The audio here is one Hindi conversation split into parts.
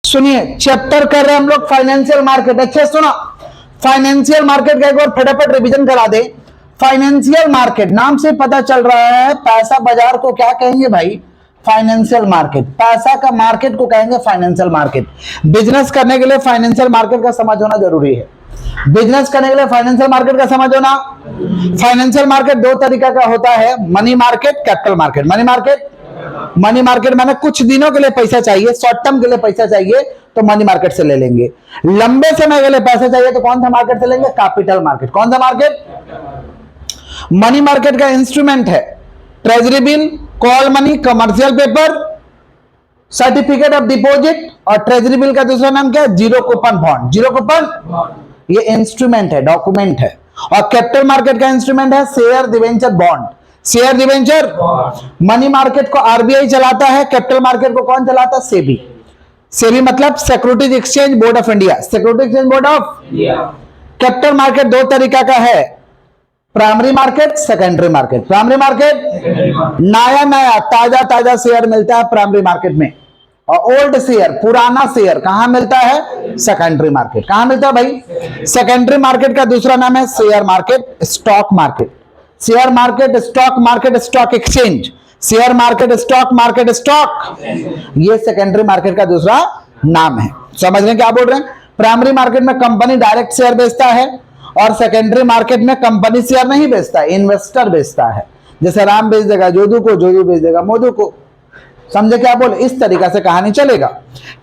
सुनिए, चैप्टर कर रहे हैं हम लोग फाइनेंशियल मार्केट। अच्छे सुनो, फाइनेंशियल मार्केट का एक बार फटाफट रिवीजन करा दे। फाइनेंशियल मार्केट नाम से पता चल रहा है पैसा बाजार को क्या कहेंगे भाई, फाइनेंशियल मार्केट। पैसा का मार्केट को कहेंगे फाइनेंशियल मार्केट। बिजनेस करने के लिए फाइनेंशियल मार्केट का समझ होना जरूरी है। बिजनेस करने के लिए फाइनेंशियल मार्केट का समझ होना। फाइनेंशियल मार्केट दो तरीका का होता है, money market, capital market. Money market माने कुछ दिनों के लिए पैसा चाहिए, शॉर्ट टर्म के लिए पैसा चाहिए तो मनी मार्केट से ले लेंगे। लंबे समय के लिए पैसा चाहिए तो कौन सा मार्केट से लेंगे, कैपिटल मार्केट। कौन सा मार्केट? मनी मार्केट का इंस्ट्रूमेंट है treasury bill, call money, commercial paper, certificate of deposit, और ट्रेजरी बिल का दूसरा नाम क्या है, zero coupon bond. Zero coupon ये इंस्ट्रूमेंट है, डॉक्यूमेंट है। और कैपिटल मार्केट का इंस्ट्रूमेंट है share debenture bond. Share debenture money market को आरबीआई चलाता है, कैपिटल मार्केट को कौन चलाता है, सेबी। सेबी मतलब securities exchange board of India, security exchange board of. Capital market दो तरीका का है, primary market, secondary market. Primary market नया नया ताजा ताजा शेयर मिलता है प्राइमरी मार्केट में, और ओल्ड शेयर, पुराना शेयर कहां मिलता है, सेकेंडरी मार्केट। कहां मिलता है भाई, सेकेंडरी मार्केट का दूसरा नाम है share market, stock market. Share market, stock market, stock exchange. Share market, stock market, stock, ये सेकेंडरी मार्केट का दूसरा नाम है। समझ रहे हैं क्या बोल रहे हैं? प्राइमरी मार्केट में कंपनी डायरेक्ट शेयर बेचता है, और सेकेंडरी मार्केट में कंपनी शेयर नहीं बेचता, इन्वेस्टर बेचता है। जैसे राम बेच देगा जोधू को, जोधू बेच देगा मोदू को। समझे क्या बोले? इस तरीका से कहानी चलेगा।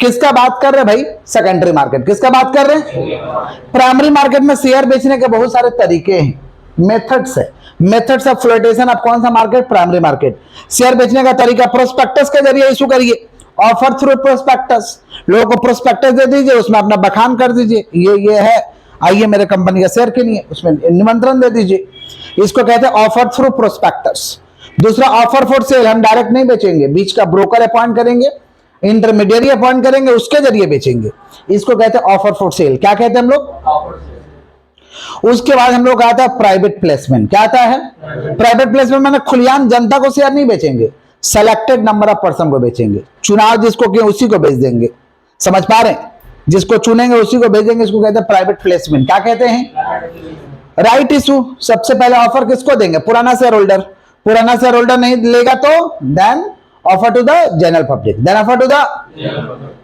किसका बात कर रहे हैं भाई, सेकेंडरी मार्केट। किसका बात कर रहे हैं? प्राइमरी मार्केट में शेयर बेचने के बहुत सारे तरीके हैं, मेथड्स है। मेथड्स ऑफ फ्लोटेशन ऑफ कौन सा मार्केट, प्राइमरी मार्केट। शेयर बेचने का तरीका प्रोस्पेक्टस के जरिए इशू करिए, ऑफर थ्रू प्रोस्पेक्टस। लोगों को प्रोस्पेक्टस दे दीजिए, उसमें अपना बखान कर दीजिए, ये है, आइए मेरे कंपनी का शेयर के लिए, उसमें निमंत्रण दे दीजिए। इसको कहते हैं ऑफर थ्रू प्रोस्पेक्टस। दूसरा ऑफर फॉर सेल, हम डायरेक्ट नहीं बेचेंगे, बीच का ब्रोकर अपॉइंट करेंगे, इंटरमीडिएरी अपॉइंट करेंगे, उसके जरिए बेचेंगे। इसको कहते हैं ऑफर फॉर सेल। क्या कहते हैं हम लोग? उसके बाद हम लोग आता है प्राइवेट प्लेसमेंट। क्या आता है? प्राइवेट प्लेसमेंट माने खुलेआम जनता को शेयर नहीं बेचेंगे, सेलेक्टेड नंबर ऑफ पर्सन को बेचेंगे। चुनाव जिसको किए उसी को बेच देंगे। समझ पा रहे हैं? जिसको चुनेंगे उसी को भेजेंगे, इसको कहते हैं प्राइवेट प्लेसमेंट। क्या कहते हैं? Right issue. सबसे पहले ऑफर किसको देंगे, पुराना शेयर होल्डर। पुराना शेयर होल्डर नहीं लेगा तो then offer to the general public, then offer to the.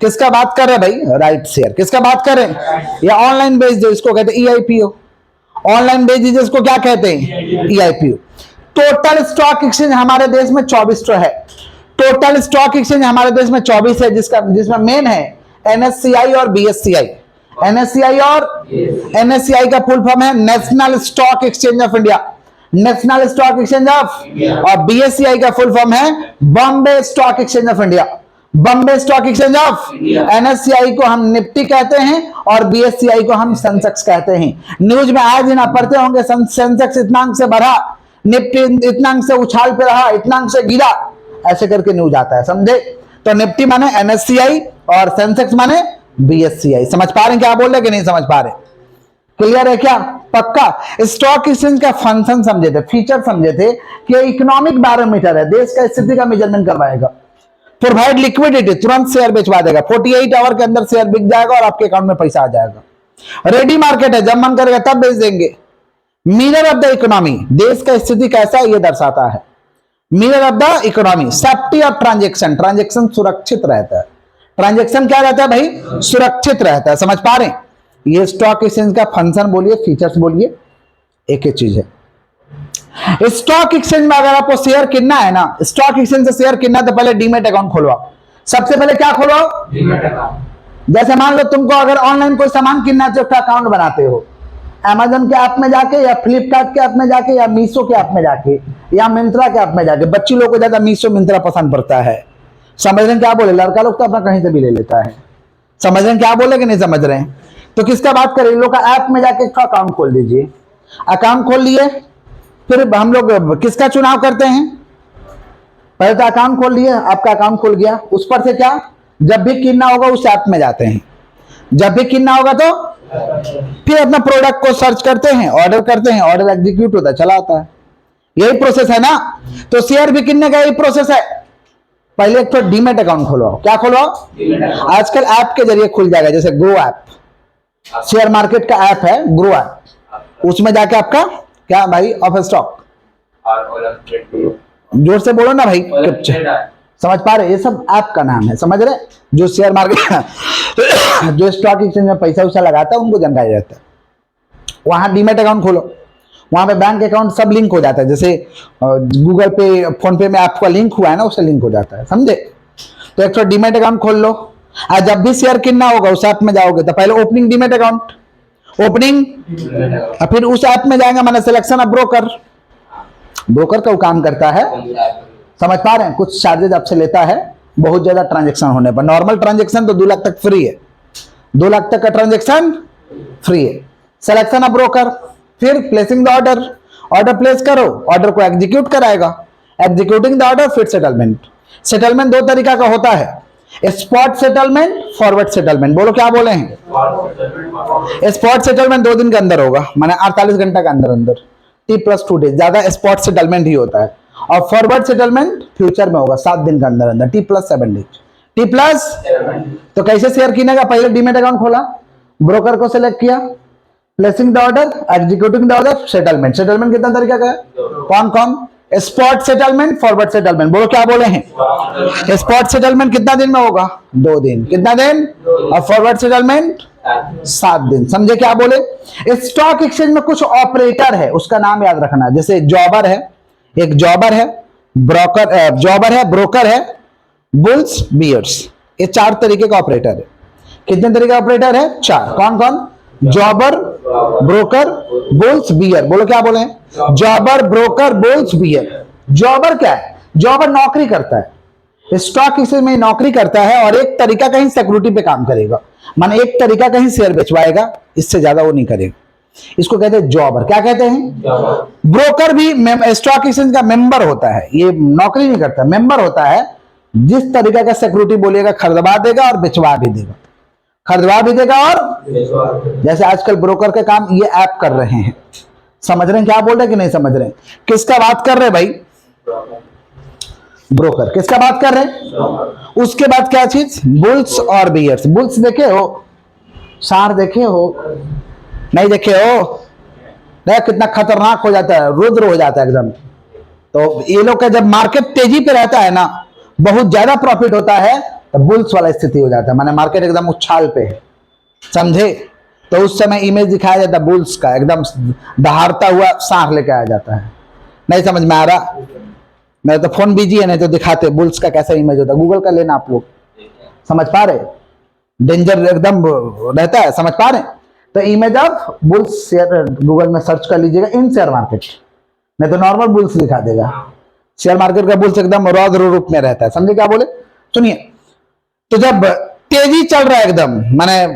किसका बात कर रहे हैं भाई, राइट शेयर। किसका बात कर रहे हैं? या ऑनलाइन बेच दो, इसको कहते हैं ईआईपीओ। ऑनलाइन बेच दीजिए, इसको क्या कहते हैं, ईआईपीओ। टोटल स्टॉक एक्सचेंज हमारे देश में 24 है। टोटल स्टॉक एक्सचेंज हमारे देश में 24 है, जिसमें मेन है एनएससीआई और बीएससीआई। एनएससीआई और एनएससीआई का फुल फॉर्म है national stock exchange of India, national stock exchange of. और बीएससीआई का फुल फॉर्म है Bombay stock exchange of India, Bombay stock exchange of. NSCI को हम निफ्टी कहते हैं और बीएससीआई को हम सेंसेक्स कहते हैं। न्यूज में आज दिन आप पढ़ते होंगे सेंसेक्स इतना अंक से बढ़ा, निफ्टी इतना अंक से उछाल पे रहा, इतना अंक से गिरा, ऐसे करके न्यूज आता है। समझे? तो निफ्टी माने एनएससीआई और सेंसेक्स माने बीएससीआई। समझ पा रहे हैं क्या बोल रहे कि नहीं समझ पा रहे? क्लियर है क्या? पक्का? स्टॉक एक्सचेंज का फंक्शन समझे थे, फीचर समझे थे कि इकोनॉमिक बैरोमीटर है, देश का स्थिति का मेजरमेंट करवाएगा। प्रोवाइड लिक्विडिटी, तुरंत शेयर बेचवा देगा, 48 आवर के अंदर शेयर बिक जाएगा और आपके अकाउंट में पैसा आ जाएगा। रेडी मार्केट है, जब मन करेगा तब बेच देंगे। मिरर ऑफ द इकोनॉमी, देश का स्थिति कैसा है ये दर्शाता है। Mirror of the economy, safety of transaction, transaction सुरक्षित रहता है। ट्रांजेक्शन क्या रहता है भाई, सुरक्षित रहता है। समझ पा रहे हैं? ये स्टॉक एक्सचेंज का फंक्शन बोलिए, फीचर्स बोलिए, एक ही चीज है। स्टॉक एक्सचेंज में अगर आपको शेयर कितना है ना, स्टॉक एक्सचेंज से शेयर कितना, तो पहले डीमेट अकाउंट खोलवाओ। सबसे पहले क्या खोलवाओ, डीमेट अकाउंट। जैसे मान लो तुमको अगर ऑनलाइन कोई सामान किनना है तो अकाउंट बनाते हो, अमेजन के ऐप में जाके, या फ्लिपकार्ट के ऐप में जाके, या मीशो के ऐप में जाके, या मिंत्रा के ऐप में जाके। बच्ची लोग को ज्यादा मीशो मिंत्रा पसंद पड़ता है। समझ रहे हैं क्या बोले? लड़का लोग तो अपना कहीं से भी ले लेता है। समझ रहे हैं क्या बोले कि नहीं समझ रहे हैं? तो किसका बात करें, इन लोग का ऐप में जाके अकाउंट खोल दीजिए। अकाउंट खोल लिए, फिर हम लोग किसका चुनाव करते हैं, पहले तो अकाउंट खोल लिए, आपका अकाउंट खुल गया। उस पर से क्या, जब भी कितना होगा उस ऐप में जाते हैं, जब भी कितना होगा तो फिर अपना प्रोडक्ट को सर्च करते हैं, ऑर्डर करते हैं, ऑर्डर एग्जीक्यूट होता है, चला आता है। यही प्रोसेस है ना। तो शेयर भी किनने का यही प्रोसेस है। पहले एक तो डीमेट अकाउंट खुलवाओ। क्या खुलवाओ? आजकल ऐप के जरिए खुल जाएगा, जैसे ग्रो ऐप, शेयर मार्केट का ऐप है ग्रो ऐप, उसमें जाके आपका क्या भाई ऑफ स्टॉक, जोर से बोलो ना भाई, समझ पा रहे? ये सब ऐप का नाम है, समझ रहे? जो शेयर मार्केट जो स्टॉक एक्सचेंज में पैसा वैसा लगाता है उनको जानकारी रहता है। वहां डीमेट अकाउंट खोलो, वहां पे बैंक अकाउंट सब लिंक हो जाता है, जैसे गूगल पे फोन पे में आपका लिंक हुआ है ना, उससे लिंक हो जाता है, समझे? तो एक तो डीमेट अकाउंट खोल लो। आज जब भी शेयर कितना होगा उस ऐप में जाओगे तो पहले ओपनिंग डीमेट अकाउंट, ओपनिंग, फिर उस ऐप में जाएंगे, मैंने सिलेक्शन ऑफ ब्रोकर, ब्रोकर का वो काम करता है, समझ पा रहे हैं? कुछ चार्जेस आपसे लेता है बहुत ज्यादा ट्रांजेक्शन होने पर। नॉर्मल ट्रांजेक्शन तो 2 लाख तक फ्री है, 2 लाख तक का ट्रांजेक्शन फ्री है। सिलेक्शन ऑफ ब्रोकर, फिर placing the order, order place करो, ऑर्डर को एग्जीक्यूट कराएगा, एग्जीक्यूटिंग द ऑर्डर, फिर सेटलमेंट। सेटलमेंट 2 तरीका का होता है, स्पॉट सेटलमेंट, फॉरवर्ड सेटलमेंट। बोलो क्या बोले हैं? स्पॉट सेटलमेंट 2 दिन के अंदर होगा, माने 48 घंटा के अंदर अंदर, T+2 डेज, ज्यादा स्पॉट सेटलमेंट ही होता है। और फॉरवर्ड सेटलमेंट फ्यूचर में होगा 7 दिन के अंदर अंदर, T+7 डेज। तो कैसे शेयर किने का? पहले डीमेट अकाउंट खोला, ब्रोकर को सिलेक्ट किया, placing the order, executing the order, settlement. Settlement कितना तरीका का है? कौन कौन? Spot settlement, forward settlement. बोलो क्या बोले हैं? स्पॉट सेटलमेंट कितना दिन में होगा? 2 दिन। कितना दिन? और फॉरवर्ड सेटलमेंट 7 दिन। समझे क्या बोले? स्टॉक एक्सचेंज में कुछ ऑपरेटर है, उसका नाम याद रखना, जैसे जॉबर है, एक जॉबर है, ब्रोकर, जॉबर है, ब्रोकर है, बुल्स, बियर्स, ये 4 तरीके का ऑपरेटर है। कितने तरीके का ऑपरेटर है? 4। कौन कौन? Jobber, broker, bulls, bear. बोलो क्या बोले? Jobber, broker, bulls, bear. Jobber क्या है? जॉबर नौकरी करता है, स्टॉक एक्सचेंज में नौकरी करता है, और एक तरीका कहीं सिक्योरिटी पे काम करेगा, माने एक तरीका कहीं शेयर बेचवाएगा, इससे ज्यादा वो नहीं करेगा। इसको कहते हैं जॉबर। क्या कहते हैं? ब्रोकर भी स्टॉक एक्सचेंज का मेंबर होता है, ये नौकरी नहीं करता, मेंबर होता है। जिस तरीका का सिक्योरिटी बोलेगा खरीदवा देगा और बेचवा भी देगा, खरीदवा भी देगा और, जैसे आजकल ब्रोकर के काम ये ऐप कर रहे हैं। समझ रहे हैं क्या बोल रहे हैं कि नहीं समझ रहे हैं? किसका बात कर रहे हैं भाई? ब्रोकर। किसका बात कर रहे हैं? उसके बाद क्या चीज? बुल्स और बियर्स। बुल्स देखे हो? सार देखे हो? नहीं देखे हो? देख कितना खतरनाक हो जाता है, रुद्र हो जाता है एकदम। तो ये लोग का जब मार्केट तेजी पे रहता है ना, बहुत ज्यादा प्रॉफिट होता है, तो बुल्स वाला स्थिति हो जाता है, माने मार्केट एकदम उछाल पे है, समझे? तो उस समय इमेज दिखाया जाता है बुल्स का, एकदम दहाड़ता हुआ सांप लेके आया जाता है। नहीं समझ में आ रहा? मेरा तो फोन बिजी है, नहीं तो दिखाते बुल्स का कैसा इमेज होता है, गूगल का लेना आप लोग, समझ पा रहे? डेंजर एकदम रहता है, समझ पा रहे? तो image of bulls share Google में सर्च कर लीजिएगा, इन शेयर मार्केट, नहीं तो नॉर्मल बुल्स दिखा देगा। शेयर मार्केट का बुल्स एकदम रौद्र रूप में रहता है, समझे क्या बोले? सुनिए, तो जब तेजी चल रहा है एकदम, माने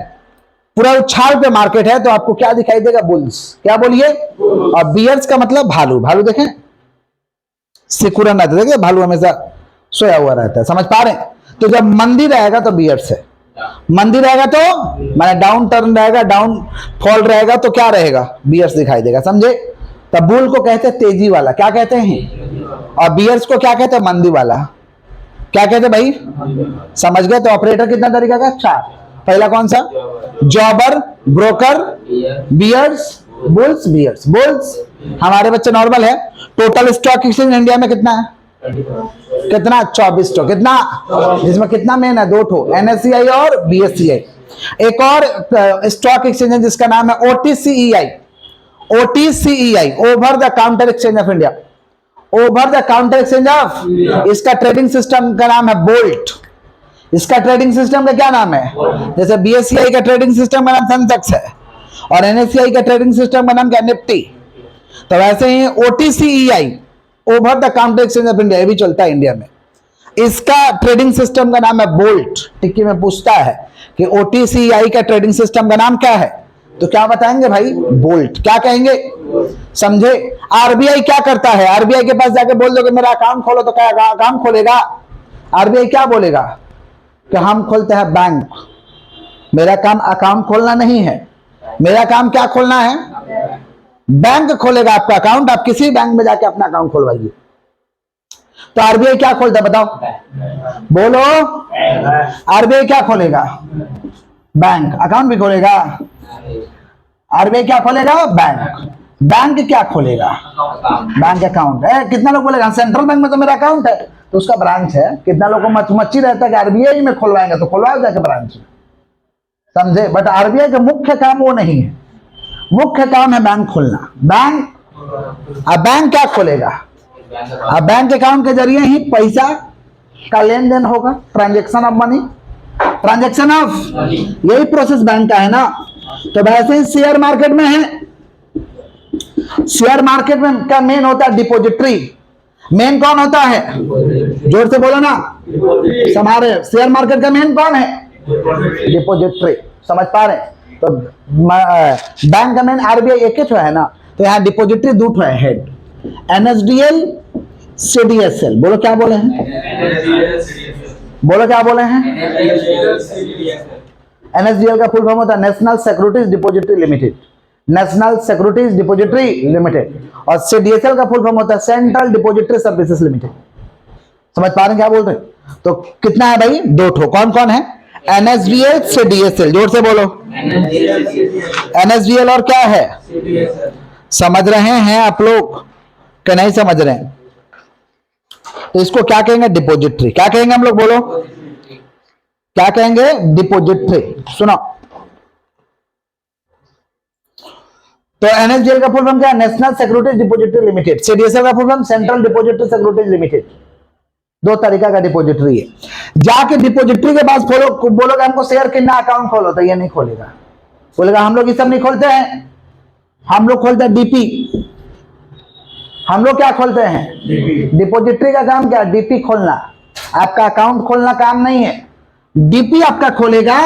पूरा उछाल पे मार्केट है, तो आपको क्या दिखाई देगा? बुल्स। क्या बोलिए? और बियर्स का मतलब भालू। भालू देखें, सिकुड़न रहता है, देखिए भालू हमेशा सोया हुआ रहता है, समझ पा रहे हैं? तो जब मंदी रहेगा तो बियर्स है, मंदी रहेगा तो माने डाउन टर्न रहेगा, डाउन फॉल रहेगा तो क्या रहेगा? बियर्स दिखाई देगा, समझे? तब बुल को कहते हैं तेजी वाला, क्या कहते हैं? और बियर्स को क्या कहते हैं? मंदी वाला। क्या कहते हैं भाई? समझ गए? तो ऑपरेटर कितना तरीका का? 4। पहला कौन सा? Jobber, broker, bears, bulls, bears. Bulls हमारे बच्चे नॉर्मल है। टोटल स्टॉक एक्सचेंज इंडिया में कितना है? कितना? 24 टो। कितना? जिसमें कितना मेन है? 2 ठो, NSCI और BSCI। एक और स्टॉक एक्सचेंज है जिसका नाम है OTCEI। OTCEI, over the counter exchange of India, over the counter exchange of. इसका ट्रेडिंग सिस्टम का नाम है बोल्ट। इसका ट्रेडिंग सिस्टम का क्या नाम है? जैसे BSCI का ट्रेडिंग सिस्टम का नाम सेंसेक्स है, और NSCI का ट्रेडिंग सिस्टम का नाम क्या? निफ्टी। तो वैसे ही OTCEI, over the counter exchange of India, ये भी चलता है इंडिया में। इसका ट्रेडिंग सिस्टम का नाम है बोल्ट। टिक्की में पूछता है कि OTCEI का ट्रेडिंग सिस्टम का नाम क्या है, तो क्या बताएंगे भाई? बोल्ट। क्या कहेंगे? समझे? RBI क्या करता है? RBI के पास जाके बोल दो कि मेरा अकाउंट खोलो, तो क्या अकाउंट खोलेगा? RBI क्या बोलेगा कि हम खोलते हैं बैंक, मेरा काम अकाउंट खोलना नहीं है, मेरा काम क्या खोलना है? बैंक खोलेगा आपका अकाउंट, आप किसी बैंक में जाके अपना अकाउंट खोलवाइए। तो आरबीआई क्या खोलता है बताओ, बोलो। आरबीआई क्या खोलेगा, बैंक। अकाउंट भी खोलेगा आरबीआई, क्या खोलेगा, बैंक। बैंक क्या खोलेगा, बैंक अकाउंट है। कितना लोग बोलेगा सेंट्रल बैंक में तो मेरा अकाउंट है, तो उसका ब्रांच है। कितना लोगों को मच्छी रहता है कि आरबीआई में खुलवाएंगे, तो खुलवाओ जाके ब्रांच, समझे। बट आरबीआई का मुख्य काम वो नहीं है, मुख्य काम है बैंक खोलना। बैंक, अब बैंक क्या खोलेगा, अब बैंक अकाउंट के जरिए ही पैसा का लेन देन होगा, transaction of money, transaction of, यही प्रोसेस बैंक का है ना। तो वैसे ही शेयर मार्केट में है, शेयर मार्केट में क्या मेन होता है, डिपोजिटरी। मेन कौन होता है, जोर से बोलो ना, हमारे शेयर मार्केट का मेन कौन है, डिपोजिटरी, समझ पा रहे हैं। तो बैंक का मेन आरबीआई एक ही है ना, तो यहाँ डिपोजिटरी दो है हेड, एनएसडीएल सीडीएसएल। बोलो क्या बोले हैं, बोलो क्या बोले हैं। एनएसडीएल का फुल फॉर्म होता है national securities depository limited, national securities depository limited. और सीडीएसएल का फुल फॉर्म होता है सेंट्रल डिपोजिटरी सर्विसेज लिमिटेड। समझ पा रहे हैं क्या बोल रहे हैं। तो कितना है भाई, दो ठो। कौन कौन है, एनएसडीएल सीडीएसएल, जोर से बोलो। एनएसडीएल और क्या है, समझ रहे हैं आप लोग कि नहीं समझ रहे हैं। तो इसको क्या कहेंगे, डिपोजिटरी। क्या कहेंगे हम लोग, बोलो क्या कहेंगे, डिपोजिटरी। सुनो, तो एनएसडीएल का फुल फॉर्म क्या है, national securities depository limited. CDSL का full form central depository securities limited. दो तरीका का डिपोजिटरी है। जाके डिपोजिटरी के पास बोलोगे हमको शेयर कितना अकाउंट खोलो, तो ये नहीं खोलेगा, बोलेगा हम लोग ये सब नहीं खोलते हैं, हम लोग खोलते हैं डीपी। हम लोग क्या खोलते हैं, डिपोजिटरी का काम क्या, डीपी खोलना। आपका अकाउंट खोलना काम नहीं है, डीपी आपका खोलेगा।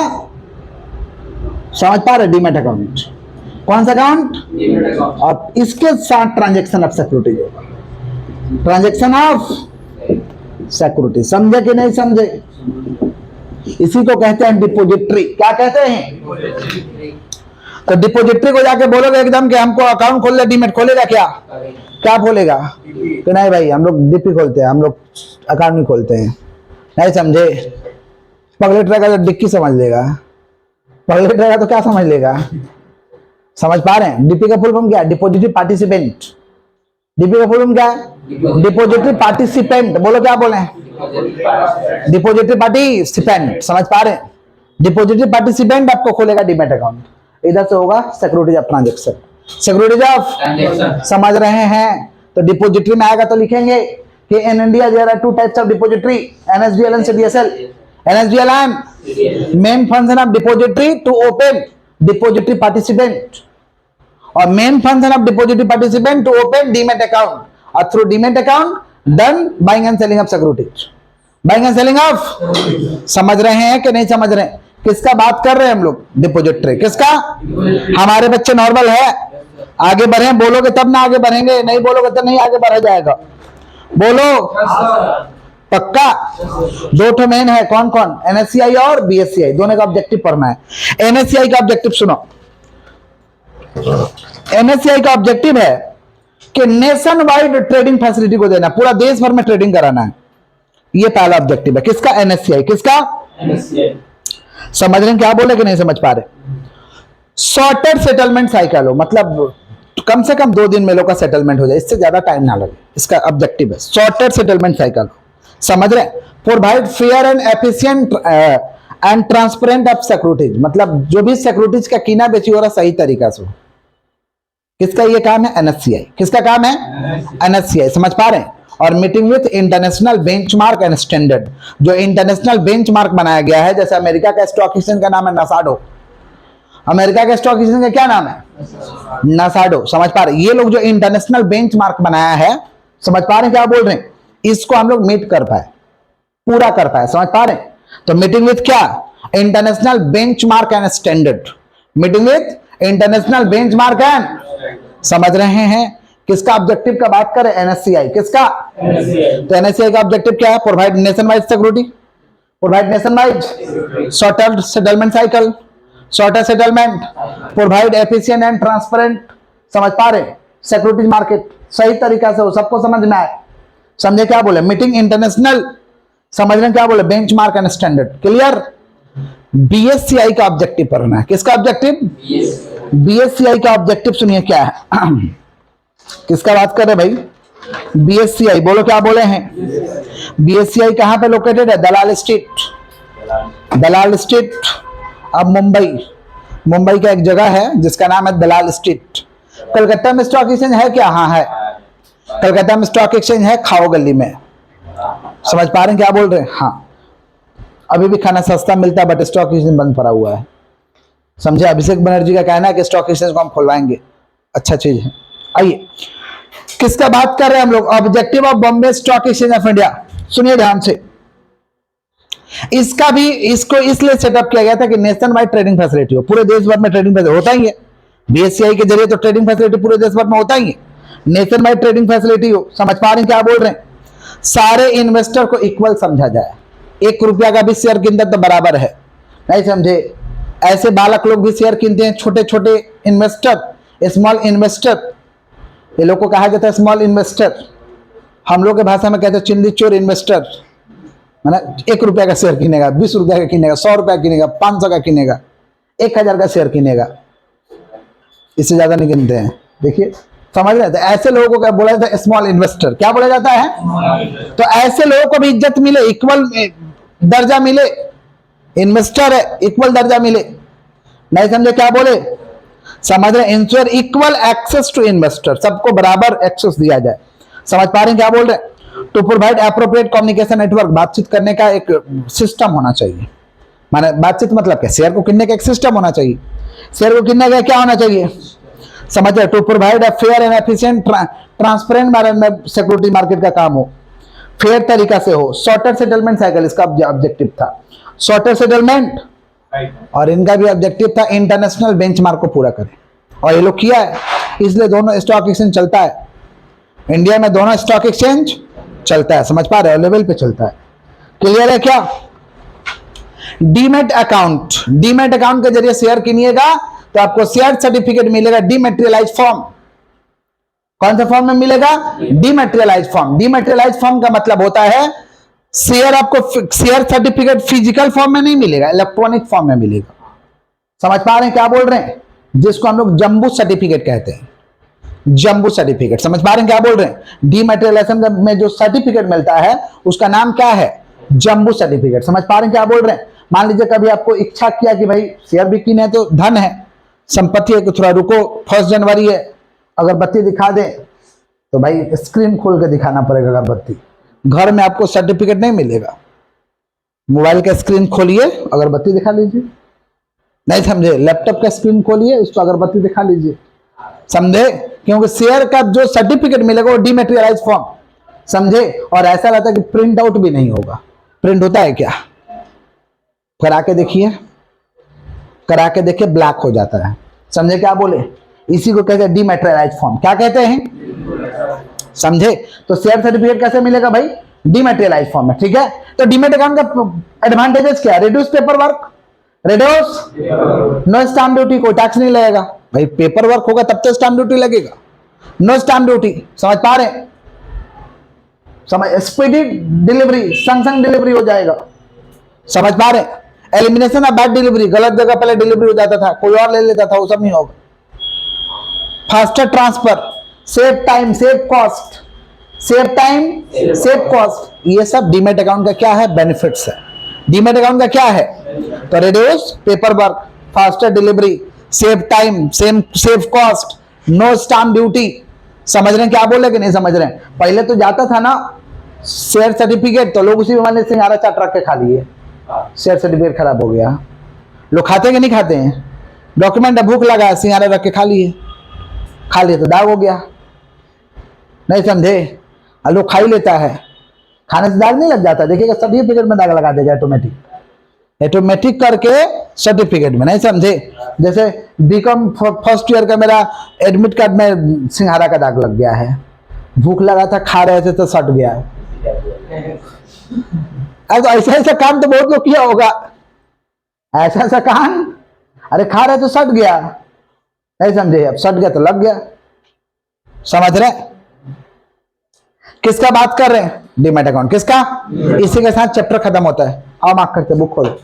समझ पा रहे, डीमैट अकाउंट। कौन सा अकाउंट, और इसके साथ ट्रांजेक्शन ऑफ सिक्योरिटीज होगा, ट्रांजेक्शन ऑफ सिक्योरिटी। समझे कि नहीं समझे, इसी को कहते हैं डिपोजिटरी। क्या कहते हैं, तो डिपोजिटरी को जाके बोलोगे एकदम कि हमको अकाउंट खोलना, डीमैट खोलेगा क्या, क्या बोलेगा कि नहीं भाई हम लोग डीपी खोलते हैं, हम लोग अकाउंट नहीं खोलते हैं। नहीं समझे, पगलेट रहेगा तो डिक्की समझ लेगा, पगलेट रहेगा तो क्या समझ लेगा। समझ पा रहे हैं, डीपी का फुल फॉर्म क्या है, डिपोजिटरी पार्टिसिपेंट। डीपी का फुल फॉर्म क्या है, डिपोजिटरी पार्टिसिपेंट। बोलो क्या बोले, डिपोजिटरी पार्टिसिपेंट। समझ पा रहे हैं, डिपोजिटरी पार्टिसिपेंट आपको खोलेगा डीमैट अकाउंट। इधर से होगा securities of transaction, securities of, समझ रहे हैं। तो डिपोजिटरी में आएगा तो लिखेंगे कि in India there are two types of depository, NSDL and CDSL. NSDL and main function of depository to open depository participant, और main function of depository participant to open demat account, और through demat account done buying and selling of securities, buying and selling of. समझ रहे हैं कि नहीं समझ रहे हैं, किसका बात कर रहे हैं हम लोग, डिपोजिटरी। किसका, हमारे बच्चे नॉर्मल है, आगे बढ़े, बोलोगे तब ना आगे बढ़ेंगे, नहीं बोलोगे तो नहीं आगे बढ़ा जाएगा। बोलो पक्का। दो ठो मेन है, कौन कौन, एनएससीआई और बीएससीआई, दोनों का ऑब्जेक्टिव पढ़ना है। एनएससीआई का ऑब्जेक्टिव सुनो, एनएससीआई का ऑब्जेक्टिव है कि नेशन वाइड ट्रेडिंग फैसिलिटी को देना, पूरा देश भर में ट्रेडिंग कराना है। ये पहला ऑब्जेक्टिव है किसका, एनएससीआई। किसका, एनएससीआई। समझ रहे हैं क्या बोले कि नहीं समझ पा रहे। शॉर्टेड सेटलमेंट साइकिल हो, मतलब कम से कम 2 दिन में लोग का सेटलमेंट हो जाए, इससे ज्यादा टाइम ना लगे, इसका ऑब्जेक्टिव है शॉर्टेड सेटलमेंट साइकिल। समझ रहे, provide fair and efficient and transparent of securities, मतलब जो भी सिक्योरिटीज का कीना बेची हो रहा सही तरीका से। किसका ये काम है, एनएससीआई। किसका काम है, एनएससीआई। समझ पा रहे हैं। और meeting with international benchmark and standard, जो इंटरनेशनल बेंचमार्क बनाया गया है, जैसे अमेरिका का स्टॉक एक्सचेंज का नाम है नासाडो, अमेरिका के स्टॉक एक्सचेंज का क्या नाम है, नासाडो। समझ पा रहे, ये लोग जो इंटरनेशनल बेंचमार्क बनाया है, समझ पा रहे हैं क्या बोल रहे हैं, इसको हम लोग मीट कर पाए, पूरा कर पाए। समझ पा रहे हैं। तो मीटिंग विथ क्या, international benchmark and standard, meeting with international benchmark and, समझ रहे हैं। किसका ऑब्जेक्टिव का बात करें, एनएससीआई। किसका, तो एनएससीआई का ऑब्जेक्टिव क्या है, provide nation wide security, provide nation wide shorter settlement cycle, shorter settlement, provide efficient and transparent, समझ पा रहे, सिक्योरिटीज मार्केट सही तरीका से हो, सबको समझ में आए। समझे क्या बोले, मीटिंग इंटरनेशनल, समझ रहे हैं क्या बोले, बेंचमार्क एंड स्टैंडर्ड, क्लियर। बीएससीआई का ऑब्जेक्टिव पढ़ना है, किसका ऑब्जेक्टिव, बीएससीआई का ऑब्जेक्टिव सुनिए क्या है। किसका बात कर रहे भाई, बीएससीआई, बोलो क्या बोले हैं। बीएससीआई कहां पे लोकेटेड है, दलाल स्ट्रीट, दलाल स्ट्रीट। अब मुंबई का एक जगह है जिसका नाम है दलाल स्ट्रीट। कलकत्ता में स्टॉक एक्सचेंज है क्या, हाँ है, कलकत्ता में स्टॉक एक्सचेंज है खाओ गली में, समझ पा रहे हैं क्या बोल रहे हैं, हाँ। अभी भी खाना सस्ता मिलता है बट स्टॉक एक्सचेंज बंद पड़ा हुआ है, समझे। अभिषेक बनर्जी का कहना है कि स्टॉक एक्सचेंज को हम खुलवाएंगे, अच्छा चीज है। आइए किसका बात कर रहे हैं हम लोग, objective of Bombay stock exchange of India, सुनिए ध्यान से। इसका भी, इसको इसलिए सेटअप किया गया था कि नेशनल वाइड ट्रेडिंग फैसिलिटी हो, पूरे देश भर में ट्रेडिंग फैसिलिटी होता ही है, बीएससीआई के जरिए तो ट्रेडिंग फैसिलिटी पूरे देश भर में होता ही है, नेशनल वाइड ट्रेडिंग फैसिलिटी हो, समझ पा रहे हैं क्या बोल रहे हैं। सारे इन्वेस्टर को इक्वल समझा जाए, 1 रुपया का भी शेयर कीमत तो बराबर है, नहीं समझे। ऐसे बालक लोग भी शेयर कीनते हैं, छोटे छोटे इन्वेस्टर, स्मॉल इन्वेस्टर, ये लोग को कहा जाता है स्मॉल इन्वेस्टर, हम लोग के भाषा में कहते हैं चिंदी चोर इन्वेस्टर, है 1 रुपया का शेयर किनेगा, 20 रुपया का किनेगा, 100 रुपया किनेगा, 500 का किनेगा, 1000 का शेयर किनेगा, इससे ज्यादा नहीं गिनते हैं। देखिए समझ रहे थे, ऐसे लोगों को क्या बोला जाता है, स्मॉल इन्वेस्टर, क्या बोला जाता है। तो ऐसे लोगों को भी इज्जत मिले, इक्वल दर्जा मिले, इन्वेस्टर है इक्वल दर्जा मिले, नहीं समझे क्या बोले, समझ रहे, ensure equal access to investor, सबको बराबर एक्सेस दिया जाए, समझ पा रहे हैं क्या बोल रहे हैं। To provide appropriate communication network, बातचीत करने का एक सिस्टम होना चाहिए, माने बातचीत मतलब क्या, शेयर को किनने का एक सिस्टम होना चाहिए, शेयर को किनने का क्या होना चाहिए, समझ रहे। To provide a fair and efficient transparent management, security market का काम हो, फेयर तरीका से हो, शॉर्टर सेटलमेंट साइकिल, इसका ऑब्जेक्टिव था शॉर्टर सेटलमेंट, और इनका भी ऑब्जेक्टिव था इंटरनेशनल बेंचमार्क को पूरा करें, और ये लोग किया है, इसलिए दोनों स्टॉक एक्सचेंज चलता है इंडिया में, दोनों स्टॉक एक्सचेंज चलता है, समझ पा रहे हो, लेवल पे चलता है, क्लियर है क्या। डीमेट अकाउंट, डीमेट अकाउंट के जरिए शेयर किनिएगा तो आपको शेयर सर्टिफिकेट मिलेगा डीमेटेरियलाइज फॉर्म, कौन सा फॉर्म में मिलेगा, डीमेटेरियलाइज फॉर्म। डीमेटेरियलाइज फॉर्म का मतलब होता है शेयर आपको, शेयर सर्टिफिकेट फिजिकल फॉर्म में नहीं मिलेगा, इलेक्ट्रॉनिक फॉर्म में मिलेगा, समझ पा रहे हैं क्या बोल रहे हैं, जिसको हम लोग जंबू सर्टिफिकेट कहते हैं, जंबू सर्टिफिकेट, समझ पा रहे हैं क्या बोल रहे हैं। डीमेटेरियलाइजेशन में जो सर्टिफिकेट मिलता है उसका नाम क्या है, जंबू सर्टिफिकेट, समझ पा रहे हैं क्या बोल रहे हैं। मान लीजिए कभी आपको इच्छा किया कि भाई शेयर भी किने है, तो धन है, संपत्ति है, कि थोड़ा रुको 1 जनवरी है, अगरबत्ती दिखा दे, तो भाई स्क्रीन खोल के दिखाना पड़ेगा अगरबत्ती, घर में आपको सर्टिफिकेट नहीं मिलेगा, मोबाइल का स्क्रीन खोलिए अगरबत्ती दिखा लीजिए, नहीं समझे, लैपटॉप का स्क्रीन खोलिए उसको अगरबत्ती दिखा लीजिए, समझे, क्योंकि शेयर का जो सर्टिफिकेट मिलेगा वो डीमेटेरियलाइज फॉर्म, समझे। और ऐसा रहता है कि प्रिंट आउट भी नहीं होगा, प्रिंट होता है क्या, करा के देखिए, करा के देखिए ब्लैक हो जाता है, समझे क्या बोले, इसी को कहते हैं डीमेटेरियलाइज फॉर्म, क्या कहते हैं, समझे। तो शेयर सर्टिफिकेट कैसे मिलेगा भाई, डीमेटेरियलाइज फॉर्म में, ठीक है। तो डीमेट अकाउंट का एडवांटेजेस क्या है, reduce paper work, reduce no stamp duty, कोई टैक्स नहीं लगेगा भाई, पेपर वर्क होगा तब तो स्टैम्प ड्यूटी लगेगा, नो स्टैम्प ड्यूटी, समझ पा रहे हैं, समझ, स्पीडी डिलीवरी, संग संग डिलीवरी हो जाएगा, समझ पा रहे हैं। एलिमिनेशन ऑफ बैड डिलीवरी, गलत जगह पहले डिलीवरी हो जाता था, कोई और ले लेता था, वो सब नहीं होगा। Faster transfer, save time save cost, save time save cost, ये सब डीमेट अकाउंट का क्या है, बेनिफिट्स है। डीमेट अकाउंट का क्या है, तो reduce paper work, faster delivery, save time, save cost, no stamp duty, समझ रहे हैं क्या बोले कि नहीं समझ रहे हैं। पहले तो जाता था ना शेयर सर्टिफिकेट, तो लोग उसी में मैंने सिंघारा चाट रख के खा लिए, शेयर सर्टिफिकेट खराब हो गया, लोग खाते कि नहीं खाते हैं, डॉक्यूमेंट भूख लगा सिंघारा रख के खा लिए, खा लिए तो दाग हो गया, नहीं समझे, लोग खा ही लेता है, खाने से दाग नहीं लग जाता, देखिएगा सर्टिफिकेट में दाग लगा देगा ऑटोमेटिक, ऑटोमेटिक करके सर्टिफिकेट में, नहीं समझे। जैसे बीकॉम फर्स्ट ईयर का मेरा एडमिट कार्ड में सिंघारा का दाग लग गया है, भूख लगा था खा रहे थे तो सट गया है। तो ऐसा ऐसा काम तो बहुत लोग किया होगा, ऐसा ऐसा काम, अरे खा रहे तो सट गया, नहीं समझे, अब सट गया तो लग गया, समझ रहे। किसका बात कर रहे हैं? Demat account. किसका? इसी के साथ चैप्टर खत्म होता है। आओ मार्क करते, बुक खोलो।